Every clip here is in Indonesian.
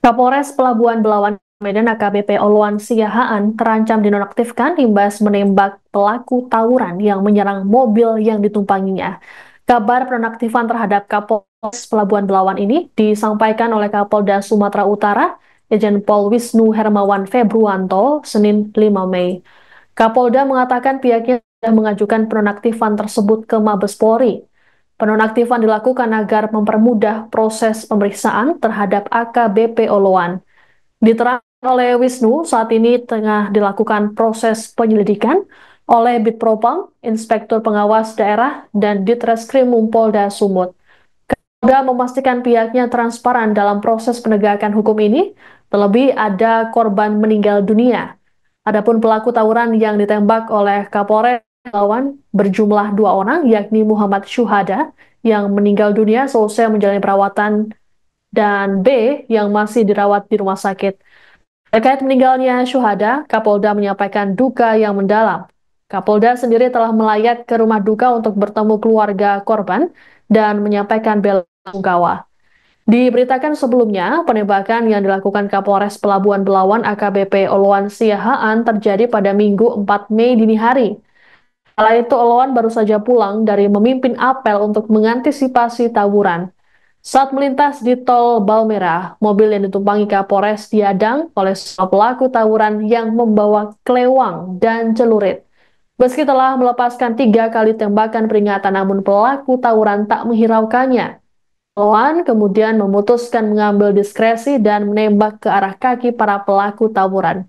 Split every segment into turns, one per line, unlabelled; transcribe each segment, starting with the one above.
Kapolres Pelabuhan Belawan Medan AKBP Oluan Siahaan terancam dinonaktifkan imbas menembak pelaku tawuran yang menyerang mobil yang ditumpanginya. Kabar penonaktifan terhadap Kapolres Pelabuhan Belawan ini disampaikan oleh Kapolda Sumatera Utara, Irjen Pol Wisnu Hermawan Februanto, Senin 5 Mei. Kapolda mengatakan pihaknya sudah mengajukan penonaktifan tersebut ke Mabes Polri. Penonaktifan dilakukan agar mempermudah proses pemeriksaan terhadap AKBP Oluan. Diterangkan oleh Wisnu, saat ini tengah dilakukan proses penyelidikan oleh Bitpropam, Inspektur Pengawas Daerah, dan Ditreskrim Polda Sumut. Kapolda memastikan pihaknya transparan dalam proses penegakan hukum ini, terlebih ada korban meninggal dunia. Adapun pelaku tawuran yang ditembak oleh Kapolres Belawan berjumlah 2 orang, yakni Muhammad Syuhada yang meninggal dunia selesai menjalani perawatan dan B yang masih dirawat di rumah sakit. Terkait meninggalnya Syuhada, Kapolda menyampaikan duka yang mendalam. Kapolda sendiri telah melayat ke rumah duka untuk bertemu keluarga korban dan menyampaikan bela sungkawa. Diberitakan sebelumnya, penembakan yang dilakukan Kapolres Pelabuhan Belawan AKBP Oluan Siahaan terjadi pada Minggu 4 Mei dini hari. Kala itu Oluan baru saja pulang dari memimpin apel untuk mengantisipasi tawuran. Saat melintas di tol Balmerah, mobil yang ditumpangi Kapolres diadang oleh seorang pelaku tawuran yang membawa kelewang dan celurit. Meski telah melepaskan 3 kali tembakan peringatan, namun pelaku tawuran tak menghiraukannya. Oluan kemudian memutuskan mengambil diskresi dan menembak ke arah kaki para pelaku tawuran.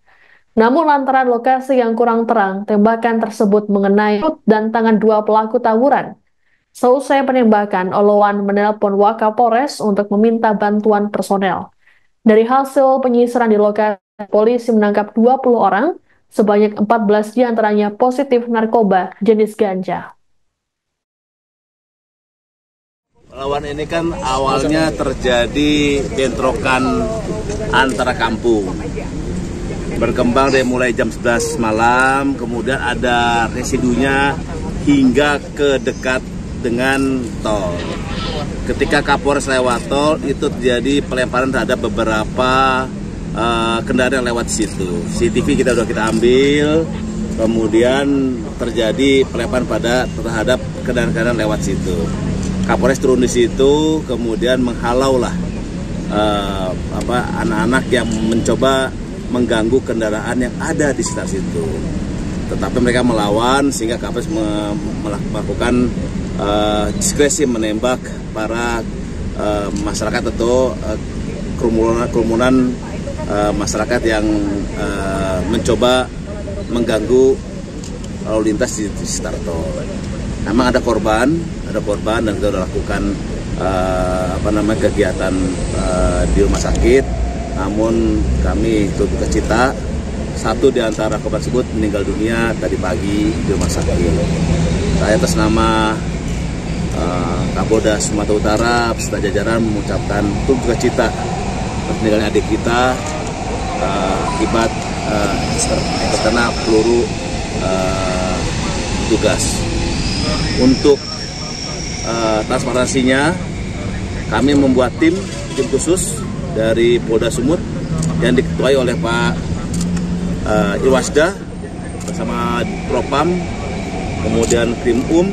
Namun lantaran lokasi yang kurang terang, tembakan tersebut mengenai perut dan tangan 2 pelaku tawuran. Seusai penembakan, Oluan menelpon Wakapolres untuk meminta bantuan personel. Dari hasil penyisiran di lokasi, polisi menangkap 20 orang, sebanyak 14 diantaranya positif narkoba jenis ganja.
Lawan ini kan awalnya terjadi bentrokan antara kampung. Berkembang dari mulai jam 11 malam, kemudian ada residunya hingga ke dekat dengan tol. Ketika Kapolres lewat tol, itu terjadi pelemparan terhadap beberapa kendaraan yang lewat situ. CCTV kita ambil, kemudian terjadi pelemparan terhadap kendaraan-kendaraan lewat situ. Kapolres turun di situ, kemudian menghalaulah anak-anak yang mencoba mengganggu kendaraan yang ada di sekitar situ. Tetapi mereka melawan sehingga Kapolres melakukan diskresi menembak para masyarakat atau kerumunan masyarakat yang mencoba mengganggu lalu lintas di sekitar tol. Memang ada korban dan kita sudah lakukan kegiatan di rumah sakit. Namun kami turut duka cita, 1 di antara korban tersebut meninggal dunia tadi pagi di rumah sakit. Saya atas nama Kapolda Sumatera Utara beserta jajaran mengucapkan turut duka cita atas meninggalnya adik kita akibat terkena peluru tugas. Untuk transparansinya, kami membuat tim khusus dari Polda Sumut yang diketuai oleh Pak Irwasda bersama Propam, kemudian Krimum,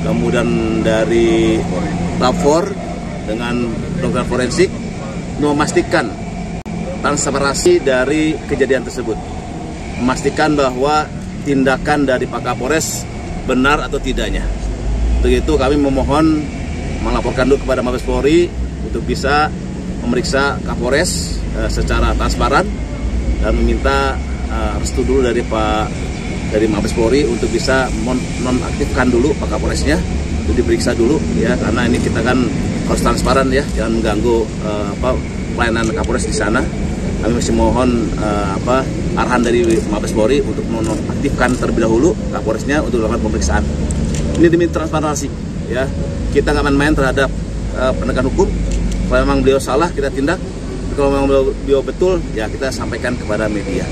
kemudian dari Lapor dengan dokter forensik memastikan transparansi dari kejadian tersebut, memastikan bahwa tindakan dari Pak Kapolres benar atau tidaknya. Untuk itu kami memohon melaporkan dulu kepada Mabes Polri untuk bisa memeriksa Kapolres secara transparan dan meminta restu dulu dari Mabes Polri untuk bisa nonaktifkan dulu Pak Kapolresnya untuk diperiksa dulu ya, karena ini kita kan harus transparan ya, jangan mengganggu pelayanan Kapolres di sana. Kami masih mohon arahan dari Mabes Polri untuk menonaktifkan terlebih dahulu Kapolresnya untuk melakukan pemeriksaan. Ini demi transparansi ya, kita nggak main-main terhadap penegakan hukum. Kalau memang beliau salah, kita tindak. Kalau memang beliau betul, ya kita sampaikan kepada media.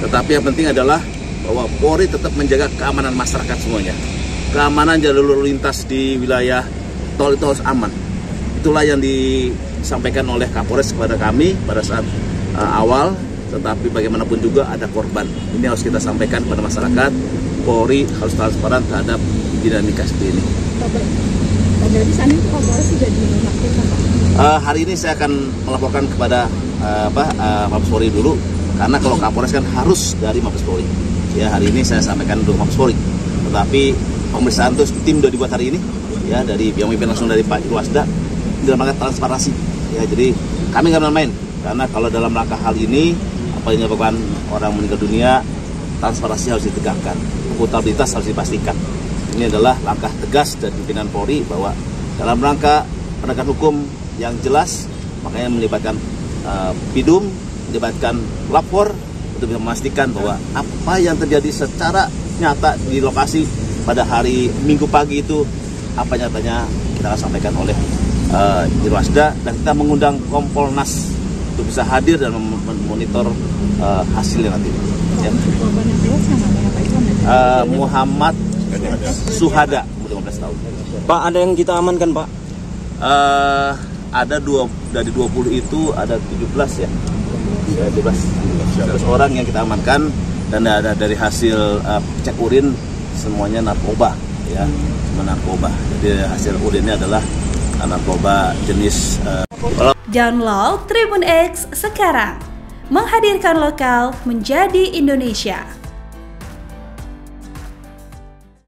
Tetapi yang penting adalah bahwa Polri tetap menjaga keamanan masyarakat semuanya. Keamanan jalur lalu lintas di wilayah tol itu harus aman. Itulah yang disampaikan oleh Kapolres kepada kami pada saat awal, tetapi bagaimanapun juga ada korban. Ini harus kita sampaikan kepada masyarakat. Polri harus transparan terhadap dinamika seperti ini.
Berarti saat ini Kapolres sudah dinonaktifkan, Pak?
Hari ini saya akan melaporkan kepada Mabes Polri dulu, karena kalau Kapolres kan harus dari Mabes Polri. Ya, hari ini saya sampaikan dulu Mabes Polri. Tetapi pemeriksaan itu tim sudah dibuat hari ini, ya, dari yang memimpin langsung dari Pak Irwasda dalam rangka transparansi. Ya, jadi kami nggak main-main, karena kalau dalam rangka hal ini apa yang menyebabkan orang meninggal dunia, transparansi harus ditegakkan, akuntabilitas harus dipastikan. Ini adalah langkah tegas dari pimpinan Polri bahwa dalam rangka penegakan hukum yang jelas, makanya melibatkan Bidum, melibatkan lapor untuk bisa memastikan bahwa apa yang terjadi secara nyata di lokasi pada hari Minggu pagi itu apa nyatanya kita akan sampaikan oleh Irwasda, dan kita mengundang Kompolnas untuk bisa hadir dan memonitor hasilnya nanti. Ya. Muhammad Suhada, umur 15 tahun.
Pak, ada yang kita amankan, Pak?
Ada dari 20 itu ada 17 ya. 17 orang yang kita amankan, dan ada dari hasil cek urin semuanya narkoba, ya, narkoba. Jadi hasil urinnya adalah narkoba jenis.
Download Tribun X sekarang, menghadirkan lokal menjadi Indonesia.